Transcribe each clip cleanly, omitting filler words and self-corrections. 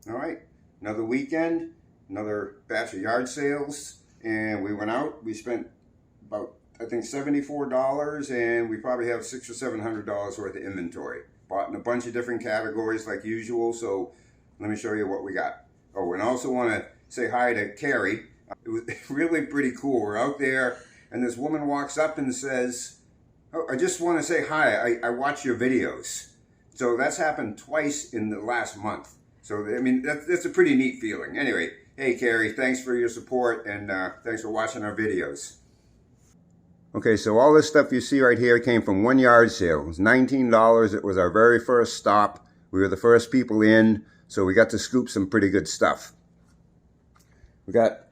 All right, another weekend, another batch of yard sales, and we went out. We spent about, I think, $74, and we probably have $600 or $700 worth of inventory. Bought in a bunch of different categories like usual, so let me show you what we got. Oh, and I also want to say hi to Carrie. It was really pretty cool. We're out there, and this woman walks up and says, "Oh, I just want to say hi. I watch your videos." So that's happened twice in the last month. So, I mean, that's a pretty neat feeling. Anyway, hey, Carrie, thanks for your support, and thanks for watching our videos. Okay, so all this stuff you see right here came from one yard sale. It was $19. It was our very first stop. We were the first people in, so we got to scoop some pretty good stuff. We got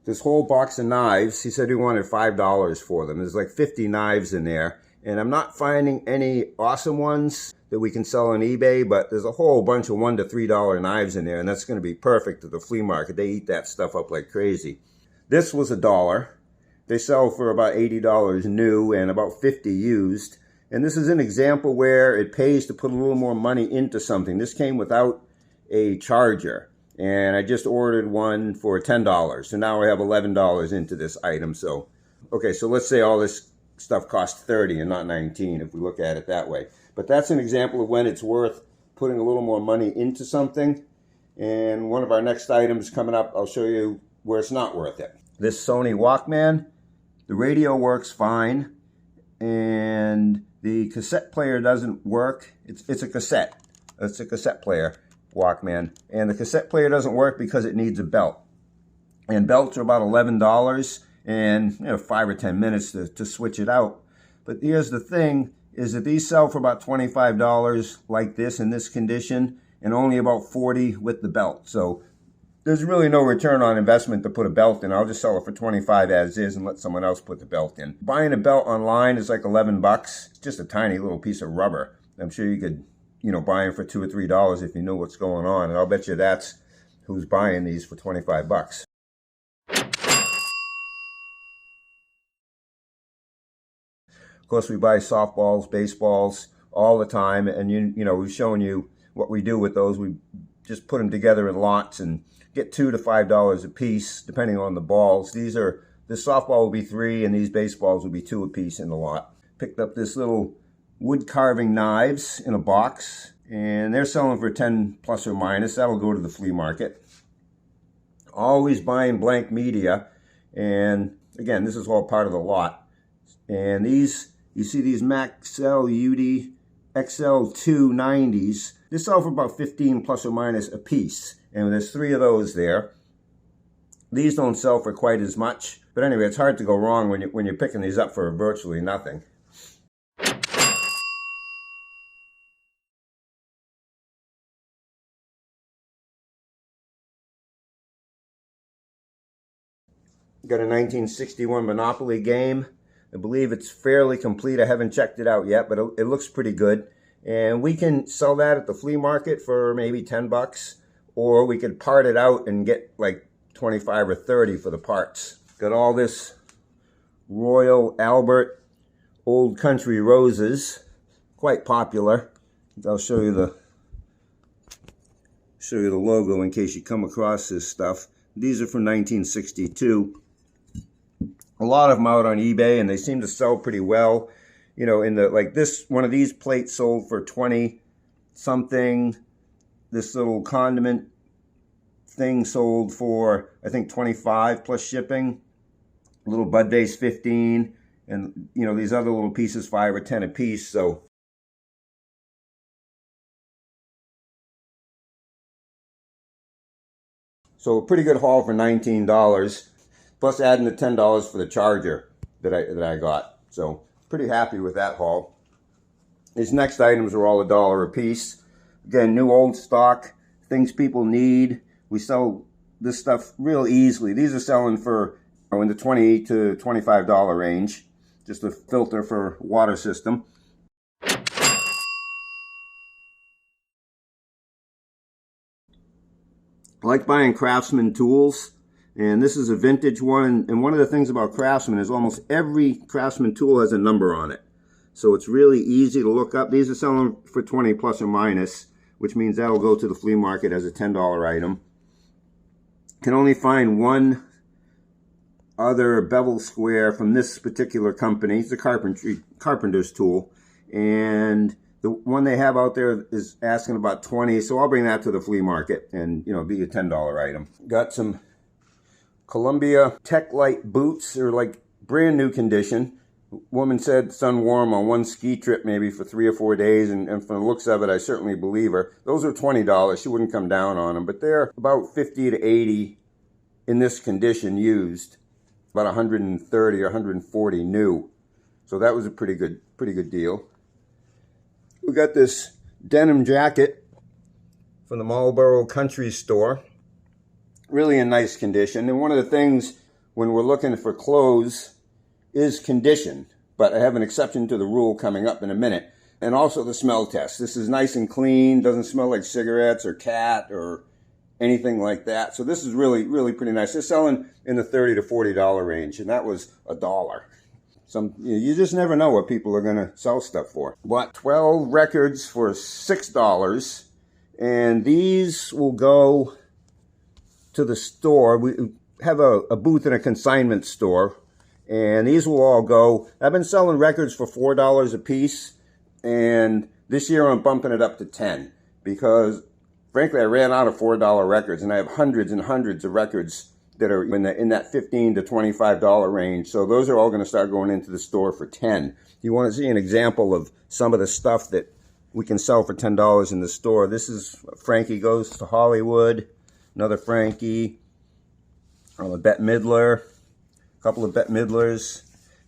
this whole box of knives. He said he wanted $5 for them. There's like 50 knives in there, and I'm not finding any awesome ones that we can sell on eBay, but there's a whole bunch of $1 to $3 knives in there, and that's going to be perfect at the flea market. They eat that stuff up like crazy. This was $1. They sell for about $80 new and about $50 used. And this is an example where it pays to put a little more money into something. This came without a charger, and I just ordered one for $10. So now I have $11 into this item. So, okay, so let's say all this stuff costs $30 and not $19 if we look at it that way. But that's an example of when it's worth putting a little more money into something. And one of our next items coming up, I'll show you where it's not worth it. This Sony Walkman, the radio works fine, and the cassette player doesn't work. It's a cassette. It's a cassette player Walkman, and the cassette player doesn't work because it needs a belt. And belts are about $11, and 5 or 10 minutes to switch it out. But here's the thing, is that these sell for about $25 like this in this condition, and only about $40 with the belt. So there's really no return on investment to put a belt in. I'll just sell it for $25 as is and let someone else put the belt in. Buying a belt online is like $11. It's just a tiny little piece of rubber. I'm sure you could, buy them for $2 or $3 if you know what's going on. And I'll bet you that's who's buying these for $25. Of course, we buy softballs, baseballs all the time, and we've shown you what we do with those. We just put them together in lots and get $2 to $5 a piece, depending on the balls. This softball will be $3, and these baseballs will be $2 a piece in the lot. Picked up this little wood carving knives in a box, and they're selling for $10 plus or minus. That'll go to the flea market. Always buying blank media, and again, this is all part of the lot. And these, you see these Maxell UD XL2 90s, they sell for about $15 plus or minus a piece. And there's 3 of those there. These don't sell for quite as much. But anyway, it's hard to go wrong when you're picking these up for virtually nothing. Got a 1961 Monopoly game. I believe it's fairly complete. I haven't checked it out yet, but it looks pretty good. And we can sell that at the flea market for maybe $10, or we could part it out and get like 25 or 30 for the parts. Got all this Royal Albert Old Country Roses, quite popular. I'll show you the logo in case you come across this stuff. These are from 1962. A lot of them out on eBay, and they seem to sell pretty well. One of these plates sold for 20 something. This little condiment thing sold for, I think, 25 plus shipping. A little bud vase 15, and these other little pieces 5 or 10 a piece. So a pretty good haul for $19. Plus adding the $10 for the charger that I got. So pretty happy with that haul. These next items are all $1 a piece. Again, new old stock, things people need. We sell this stuff real easily. These are selling for in the $20 to $25 range. Just a filter for water system. I like buying Craftsman tools. And this is a vintage one, and one of the things about Craftsman is almost every Craftsman tool has a number on it. So it's really easy to look up. These are selling for 20 plus or minus. which means that will go to the flea market as a $10 item. Can only find one other bevel square from this particular company. It's a carpenter's tool, and the one they have out there is asking about 20, so I'll bring that to the flea market and, you know, be a $10 item. Got some Columbia Tech Light boots. They're like brand new condition. Woman said sun warm on one ski trip maybe for 3 or 4 days, and from the looks of it, I certainly believe her. Those are $20. She wouldn't come down on them, but they're about 50 to 80 in this condition used, about 130 or 140 new. So that was a pretty good deal. We got this denim jacket from the Marlboro Country Store. Really in nice condition. And one of the things when we're looking for clothes is condition. But I have an exception to the rule coming up in a minute. And also the smell test. This is nice and clean. Doesn't smell like cigarettes or cat or anything like that. So this is really pretty nice. They're selling in the $30 to $40 range. And that was $1. You just never know what people are going to sell stuff for. Bought 12 records for $6, and these will go to the store. We have a booth in a consignment store, and these will all go. I've been selling records for $4 a piece, and this year I'm bumping it up to 10 because, frankly, I ran out of $4 records, and I have hundreds and hundreds of records that are in that $15 to $25 range. So those are all going to start going into the store for 10. If you want to see an example of some of the stuff that we can sell for $10 in the store, this is Frankie Goes to Hollywood, another Frankie, a Bette Midler, a couple of Bette Midlers,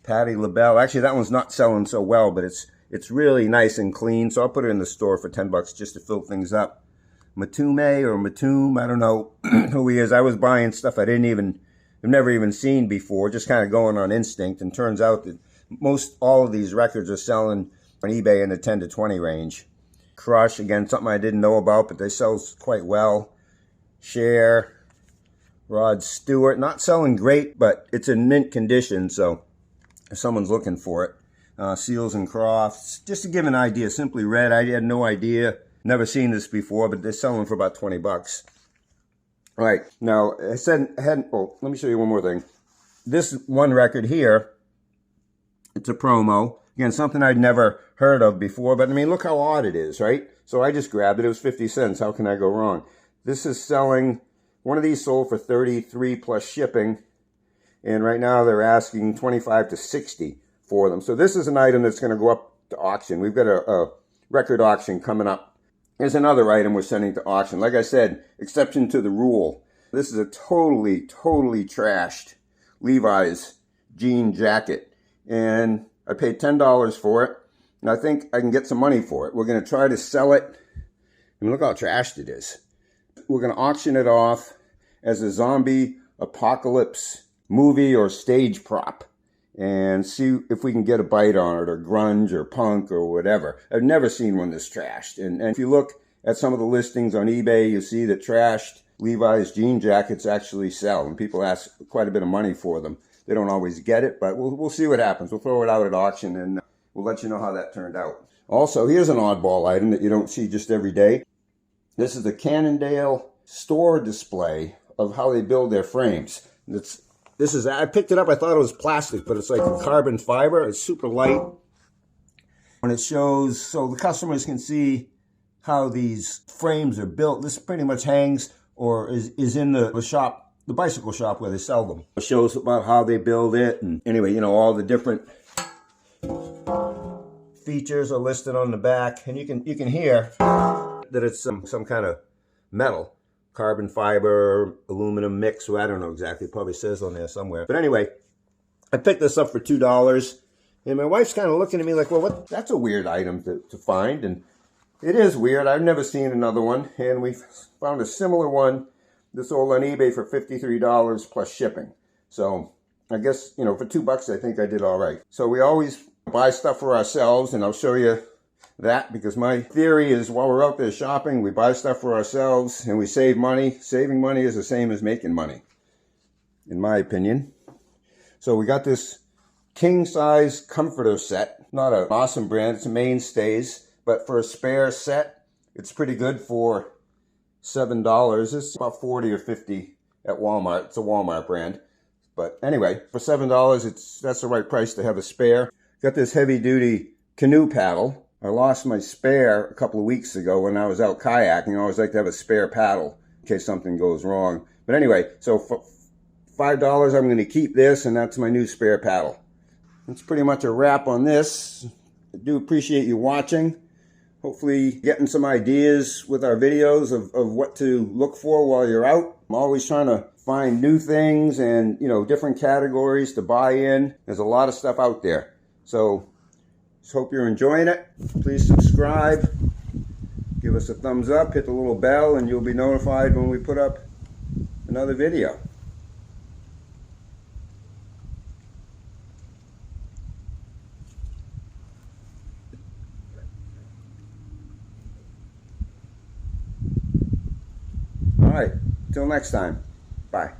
Patti LaBelle. Actually, that one's not selling so well, but it's really nice and clean. So I'll put it in the store for $10 just to fill things up. Matume or Matum, I don't know who he is. I was buying stuff I've never even seen before, just kind of going on instinct. And turns out that all of these records are selling on eBay in the 10 to 20 range. Crush, again, something I didn't know about, but they sell quite well. Cher, Rod Stewart, not selling great, but it's in mint condition, so if someone's looking for it. Seals and Crofts, just to give an idea, Simply Red, I had no idea. Never seen this before, but they're selling for about 20 bucks. All right, now let me show you one more thing. This one record here, it's a promo. Again, something I'd never heard of before, but I mean, look how odd it is, right? So I just grabbed it. It was 50 cents. How can I go wrong? This is selling, one of these sold for 33 plus shipping, and right now they're asking 25 to 60 for them. So this is an item that's going to go up to auction. We've got a record auction coming up. Here's another item we're sending to auction. Like I said, exception to the rule. This is a totally trashed Levi's jean jacket. And I paid $10 for it. And I think I can get some money for it. We're going to try to sell it. I mean, look how trashed it is. We're going to auction it off as a zombie apocalypse movie or stage prop. And see if we can get a bite on it, or grunge, or punk, or whatever. I've never seen one this trashed. And if you look at some of the listings on eBay, you see that trashed Levi's jean jackets actually sell. And people ask quite a bit of money for them. They don't always get it, but we'll see what happens. We'll throw it out at auction, and we'll let you know how that turned out. Also, here's an oddball item that you don't see just every day. This is the Cannondale store display of how they build their frames. I picked it up, I thought it was plastic, but it's like a carbon fiber. It's super light. And it shows, so the customers can see how these frames are built. This pretty much hangs or is in the shop, the bicycle shop where they sell them. It shows about how they build it. And anyway, all the different features are listed on the back. And you can hear that it's some kind of metal. Carbon fiber, aluminum mix, I don't know exactly, it probably says on there somewhere. But anyway, I picked this up for $2, and my wife's kind of looking at me like, well, what? That's a weird item to find, and it is weird. I've never seen another one, and we found a similar one that's sold on eBay for $53 plus shipping. So I guess, for $2, I think I did all right. So we always buy stuff for ourselves, and I'll show you that, because my theory is while we're out there shopping, we buy stuff for ourselves and we save money. Saving money is the same as making money, in my opinion. So we got this king size comforter set. Not an awesome brand, it's a Mainstays, but for a spare set, It's pretty good for $7. It's about 40 or 50 at Walmart. It's a Walmart brand. But anyway, for $7, that's the right price to have a spare. Got this heavy duty canoe paddle. I lost my spare a couple of weeks ago when I was out kayaking. I always like to have a spare paddle in case something goes wrong. But anyway, so for $5, I'm going to keep this, and that's my new spare paddle. That's pretty much a wrap on this. I do appreciate you watching. Hopefully getting some ideas with our videos of what to look for while you're out. I'm always trying to find new things and, different categories to buy in. There's a lot of stuff out there. So just hope you're enjoying it. Please subscribe. Give us a thumbs up. Hit the little bell and you'll be notified when we put up another video. All right, till next time. Bye.